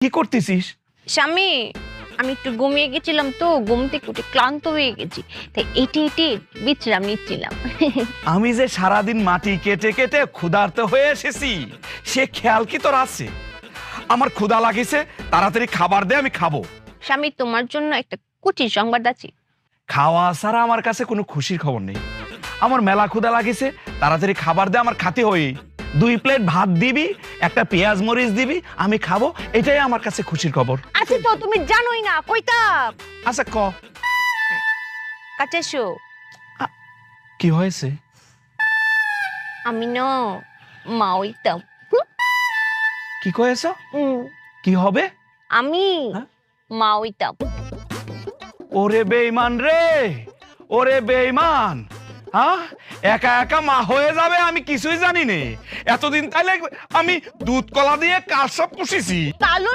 কি করতেছিস? স্বামী, আমি একটু ঘুমিয়ে গেছিলাম তো, ঘুম থেকে উঠে ক্লান্ত হয়ে গেছি, তাই এটি বিশ্রাম নিচ্ছিলাম। আমি যে সারাদিন মাটি কেটে কেটে ক্ষুধার্ত হয়ে এসেছি, সে খেয়াল কি তোর আছে? আমার ক্ষুধা লাগিছে, তাড়াতাড়ি খাবার দে, আমি খাবো। স্বামী, তোমার জন্য একটা কুচির সংবাদ আছে। খাওয়া ছাড়া আমার কাছে কোনো খুশির খবর নেই। আমার মেলা ক্ষুধা লাগিছে, তাড়াতাড়ি খাবার দে, আমার খাতে হই। 2 প্লেট ভাত দিবি, একটা পেঁয়াজ মরিচ দিবি, আমি খাবো, এটাই আমার কাছে খুশির খবর। আছে তো, তুমি জানোই না কইতা। আচ্ছা ক, কাছে এসো। কি হয়েছে? আমি না মা হইতাম। কি কয়েছ? কি হবে? আমি হ্যাঁ? মা হইতাম। ওরে বেঈমান রে, ওরে বেঈমান। হ্যাঁ, একা একা মা হয়ে যাবে আমি কিছুই জানি নে। এতদিন তাইলে আমি দুধ কলা দিয়ে কাজ সব পুষেছি। কালো